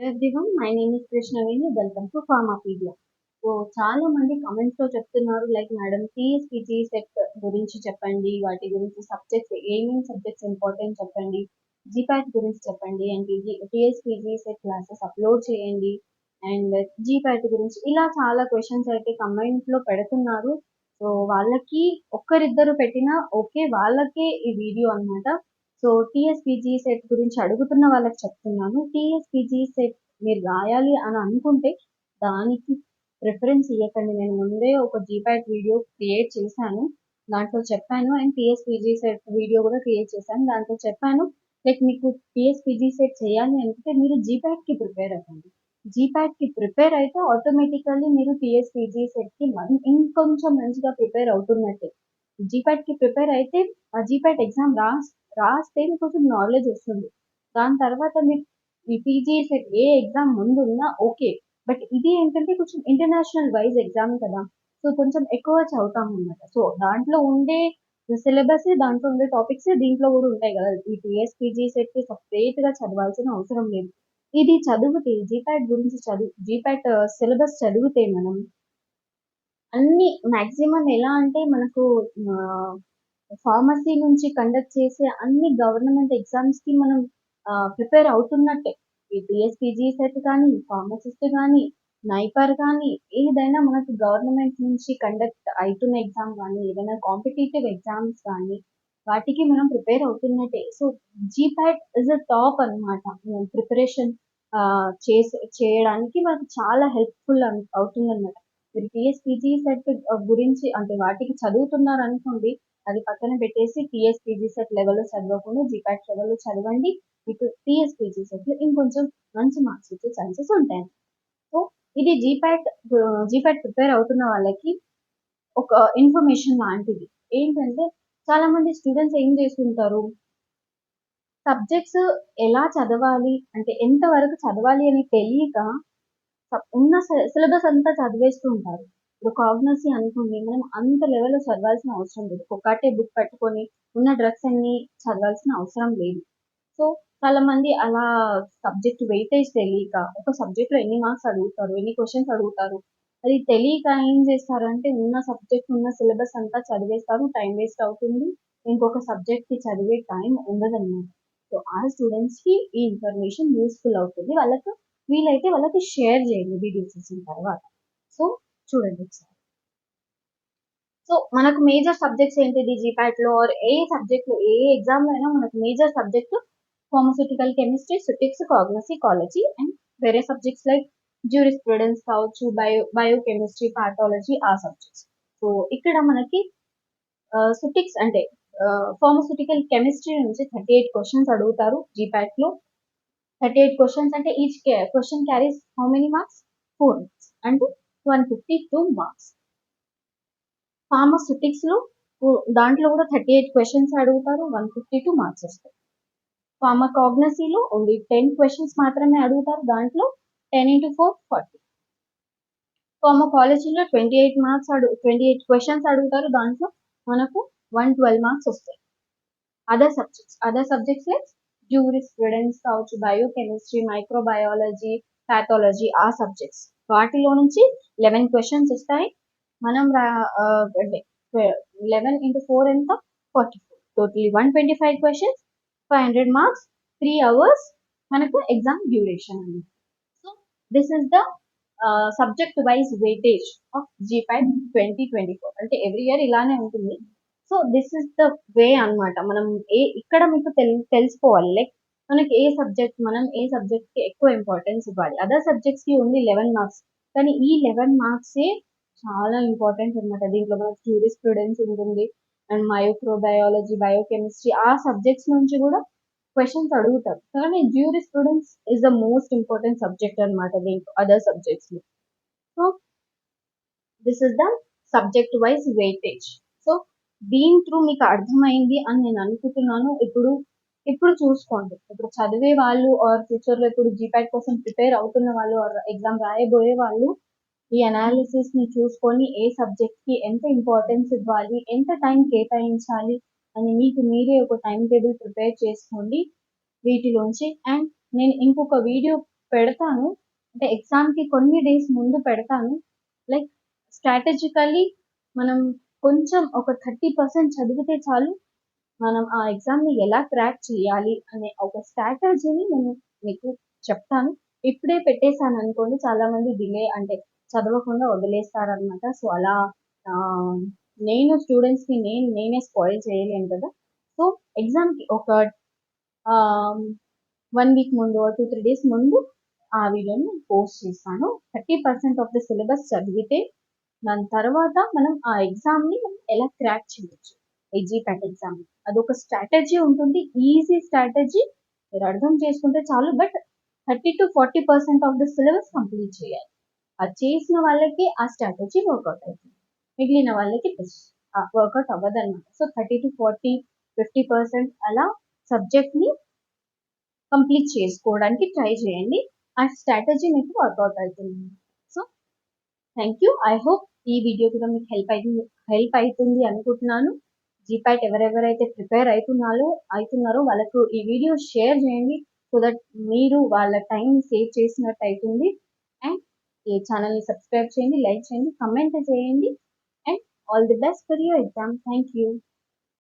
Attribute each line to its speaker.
Speaker 1: Everyone, my name is Krishnaveni. Welcome to Pharmapedia. So చాలా మంది comments లో చెప్తున్నారు, లైక్ మేడం టీఎస్పీజీ సెట్ గురించి చెప్పండి, వాటి గురించి సబ్జెక్ట్స్ ఏమేమి సబ్జెక్ట్స్ ఇంపార్టెంట్ చెప్పండి, జీపాట్ గురించి చెప్పండి, అండ్ టీఎస్పీజీ సెట్ క్లాసెస్ అప్లోడ్ చేయండి, అండ్ జీపాట్ గురించి ఇలా చాలా క్వశ్చన్స్ అయితే కమెంట్ లో పెడుతున్నారు. సో వాళ్ళకి ఒక్కరిద్దరు పెట్టినా ఓకే, వాళ్ళకే ఈ వీడియో అన్నమాట. సో టీఎస్పీజీ సెట్ గురించి అడుగుతున్న వాళ్ళకి చెప్తున్నాను, టీఎస్పీజీ సెట్ మీరు రాయాలి అని అనుకుంటే దానికి ప్రిఫరెన్స్ ఇవ్వకండి. నేను ముందే ఒక జీపాట్ వీడియో క్రియేట్ చేశాను, దాంట్లో చెప్పాను, అండ్ టీఎస్పీజీ సెట్ వీడియో కూడా క్రియేట్ చేశాను, దాంట్లో చెప్పాను లైక్ మీకు టీఎస్పీజీ సెట్ చేయాలి అనుకుంటే మీరు జీపాట్ కి ప్రిపేర్ అవ్వండి. జీపాట్ కి ప్రిపేర్ అయితే ఆటోమేటికల్లీ మీరు టీఎస్పీజీ సెట్ కి ఇంకొంచెం మంచిగా ప్రిపేర్ అవుతున్నట్టే. జీపాట్ కి ప్రిపేర్ అయితే ఆ జీపాట్ ఎగ్జామ్ రాస్తే మీకు కొంచెం నాలెడ్జ్ వస్తుంది. దాని తర్వాత మీకు ఈ పీజీ సెట్ ఏ ఎగ్జామ్ ముందు ఉన్నా ఓకే, బట్ ఇది ఏంటంటే కొంచెం ఇంటర్నేషనల్ వైజ్ ఎగ్జామ్ కదా, సో కొంచెం ఎక్కువ చదువుతాం అనమాట. సో దాంట్లో ఉండే సిలబస్, దాంట్లో ఉండే టాపిక్స్ దీంట్లో కూడా ఉంటాయి కదా. ఈ టీఎస్పీజీ సెట్ కి సపరేట్ గా చదవాల్సిన అవసరం లేదు. ఇది చదివితే జీపాట్ గురించి జీపాట్ సిలబస్ చదివితే మనం అన్ని మాక్సిమం ఎలా అంటే మనకు ఫార్మసీ నుంచి కండక్ట్ చేసే అన్ని గవర్నమెంట్ ఎగ్జామ్స్ కి మనం ప్రిపేర్ అవుతున్నట్టే. ఈ టీఎస్పీజీ సెట్ కానీ, ఫార్మసిస్ట్ కానీ, నైపర్ కానీ, ఏదైనా మనకు గవర్నమెంట్ నుంచి కండక్ట్ అవుతున్న ఎగ్జామ్ కానీ, ఏదైనా కాంపిటేటివ్ ఎగ్జామ్స్ కానీ వాటికి మనం ప్రిపేర్ అవుతున్నట్టే. So GPAT is a top అనమాట. ప్రిపరేషన్ చేయడానికి మనకు చాలా హెల్ప్ఫుల్ అవుతుంది అనమాట. మీరు టీఎస్పీజీ సెట్ గురించి అంటే వాటికి చదువుతున్నారు అనుకోండి, అది పక్కన పెట్టేసి టీఎస్పీజీ సెట్ లెవెల్లో చదవకుండా జీపాట్ లెవెల్లో చదవండి. మీకు టీఎస్పీజీ సెట్ లో ఇంకొంచెం మంచి మార్క్స్ వచ్చే ఛాన్సెస్ ఉంటాయి. సో ఇది జీపాట్ ప్రిపేర్ అవుతున్న వాళ్ళకి ఒక ఇన్ఫర్మేషన్ లాంటిది. ఏంటంటే చాలా మంది స్టూడెంట్స్ ఏం చేస్తుంటారు, సబ్జెక్ట్స్ ఎలా చదవాలి అంటే ఎంత వరకు చదవాలి అని తెలియక ఉన్న సిలబస్ అంతా చదివేస్తూ ఉంటారు. ఇప్పుడు కాగ్నసీ అనుకోండి, మనం అంత లెవెల్లో చదవాల్సిన అవసరం లేదు. ఒకటే బుక్ పెట్టుకొని ఉన్న డ్రగ్స్ అన్ని చదవాల్సిన అవసరం లేదు. సో చాలా మంది అలా సబ్జెక్ట్ వెయిటేజ్ తెలియక ఒక సబ్జెక్ట్ లో ఎన్ని మార్క్స్ అడుగుతారు, ఎన్ని క్వశ్చన్స్ అడుగుతారు, అది తెలియక ఏం చేస్తారంటే ఉన్న సబ్జెక్ట్ ఉన్న సిలబస్ అంతా చదివేస్తారు, టైం వేస్ట్ అవుతుంది, ఇంకొక సబ్జెక్ట్ కి చదివే టైం ఉండదన్నమాట. సో ఆ స్టూడెంట్స్ కి ఈ ఇన్ఫర్మేషన్ యూస్ఫుల్ అవుతుంది. వీలైతే వాళ్ళకి షేర్ చేయండి వీడియో చూసిన తర్వాత. సో చూడండి ఒకసారి. సో మనకు మేజర్ సబ్జెక్ట్స్ ఏంటిది జీపాట్ లో, ఆర్ ఏ సబ్జెక్ట్ లో ఏ ఎగ్జామ్ లో అయినా మనకు మేజర్ సబ్జెక్ట్ ఫార్మస్యూటికల్ కెమిస్ట్రీ, సుటిక్స్, కాగ్నసీ, కాలజీ, అండ్ వేరే సబ్జెక్ట్స్ లైక్ జ్యూరిస్ప్రుడెన్స్ కావచ్చు, బయోకెమిస్ట్రీ, పాథాలజీ, ఆ సబ్జెక్ట్స్. సో ఇక్కడ మనకి సుటిక్స్ అంటే ఫార్మస్యూటికల్ కెమిస్ట్రీ నుంచి 38 క్వశ్చన్స్ అడుగుతారు జీపాట్ లో. 38 క్వశ్చన్స్ అంటే each question carries how many marks, 4 marks అంటే 152 మార్క్స్. ఫార్మస్యూటిక్స్ లో దాంట్లో కూడా 38 క్వశ్చన్స్ అడుగుతారు, 152 మార్క్స్ వస్తాయి. ఫార్మకాగ్నసీలో ఓన్లీ 10 క్వశ్చన్స్ మాత్రమే అడుగుతారు, దాంట్లో 10 into 4 40. ఫార్మకాలజీలో 28 క్వశ్చన్స్ అడుగుతారు, దాంట్లో మనకు 112 మార్క్స్ వస్తాయి. అదర్ సబ్జెక్ట్స్ లైక్ జ్యూరిస్ప్రుడెన్స్ కావచ్చు, బయోకెమిస్ట్రీ, మైక్రోబయాలజీ, పాథాలజీ, ఆ సబ్జెక్ట్స్ వాటిలో నుంచి 11 క్వశ్చన్స్ వస్తాయి. మనం 11 into 4 ఎంత, 44. టోటలీ 125 క్వశ్చన్స్, 500 మార్క్స్, 3 hours మనకు ఎగ్జామ్ డ్యూరేషన్ అన్నమాట. So this is the subject wise weightage of GPAT 2024. అంటే ఎవ్రీ ఇయర్ ఇలానే ఉంటుంది. So this is the way అన్నమాట. మనం ఇక్కడ మీకు తెలుసుకోవాలి, లైక్ మనకి మనం ఏ సబ్జెక్ట్ కి ఎక్కువ ఇంపార్టెన్స్ ఇవ్వాలి. అదర్ సబ్జెక్ట్స్ కి ఓన్లీ 11 మార్క్స్, కానీ ఈ 11 మార్క్సే చాలా ఇంపార్టెంట్ అనమాట. దీంట్లో మనకు జ్యూరిస్ప్రుడెన్స్ ఉంటుంది, అండ్ మైక్రోబయాలజీ, బయోకెమిస్ట్రీ, ఆ సబ్జెక్ట్స్ నుంచి కూడా క్వశ్చన్స్ అడుగుతారు. కానీ jurisprudence is the most important subject అనమాట దీంట్లో అదర్ సబ్జెక్ట్స్ లో. So this is the subject wise weightage. So దీని త్రూ మీకు అర్థమైంది అని నేను అనుకుంటున్నాను. ఇప్పుడు చూసుకోండి, ఇప్పుడు చదివే వాళ్ళు ఆర్ ఫ్యూచర్ లో ఇప్పుడు జీపాట్ కోసం ప్రిపేర్ అవుతున్న వాళ్ళు ఆర్ ఎగ్జామ్ రాయబోయే వాళ్ళు ఈ అనాలిసిస్ ని చూసుకొని ఏ సబ్జెక్ట్ కి ఎంత ఇంపార్టెన్స్ ఇవ్వాలి, ఎంత టైం కేటాయించాలి అని మీకు మీరే ఒక టైం టేబుల్ ప్రిపేర్ చేసుకోండి వీటిలోంచి. అండ్ నేను ఇంకొక వీడియో పెడతాను. అంటే ఎగ్జామ్‌కి కొన్ని డేస్ ముందు పెడతాను. లైక్ స్ట్రాటజికల్లీ మనం కొంచెం ఒక 30% చదివితే చాలు. మనం ఆ ఎగ్జామ్‌ని ఎలా క్రాక్ చేయాలి అనే ఒక స్ట్రాటజీని నేను మీకు చెప్తాను. ఇప్పుడే పెట్టేసాననుకోండి చాలామంది డిలే అంటే చదవకుండా వదిలేస్తారనమాట. సో, అలా ఆహ్, నేను స్టూడెంట్స్‌కి నేనే స్పాయిల్ చేయలేను కదా! సో, ఎగ్జామ్‌కి ఒక ఆహ్, 1 వీక్ ముందు, 2, 3 డేస్ ముందు ఆ వీడియోని పోస్ట్ చేస్తాను. 30% ఆఫ్ ద సిలబస్ చదివితే దాని తర్వాత మనం ఆ ఎగ్జామ్‌ని మనం ఎలా క్రాక్ చేయొచ్చు. ఈ జీపాట్ ఎగ్జామ్‌ని. అదొక స్ట్రాటజీ ఉంటుంది. Easy strategy. మీరు అర్థం చేసుకుంటే చాలు. But 30-40% of the syllabus complete చేయాలి. అది చేసిన వాళ్ళకి ఆ స్ట్రాటజీ వర్కౌట్ అవుతుంది. మిగిలిన వాళ్ళకి వర్కౌట్ అవ్వదన్నమాట. సో, 30-40, 50% అలా సబ్జెక్ట్‌ని కంప్లీట్ చేసుకోవడానికి ట్రై చేయండి. ఆ స్ట్రాటజీ మీకు వర్కౌట్ అవుతుంది. So, thank you. I hope ఈ వీడియో కూడా మీకు హెల్ప్ అయితుంది అనుకుంటున్నాను. జీపాట్ ఎవరెవరైతే ప్రిపేర్ అయితున్నారో వాళ్ళకు ఈ వీడియో షేర్ చేయండి. సో దట్ మీరు వాళ్ళ టైంని సేవ్ చేసినట్టు అయితుంది. అండ్ ఈ ఛానల్‌ని సబ్స్క్రైబ్ చేయండి, లైక్ చేయండి, కామెంట్ చేయండి. And all the best for your exam. Thank you.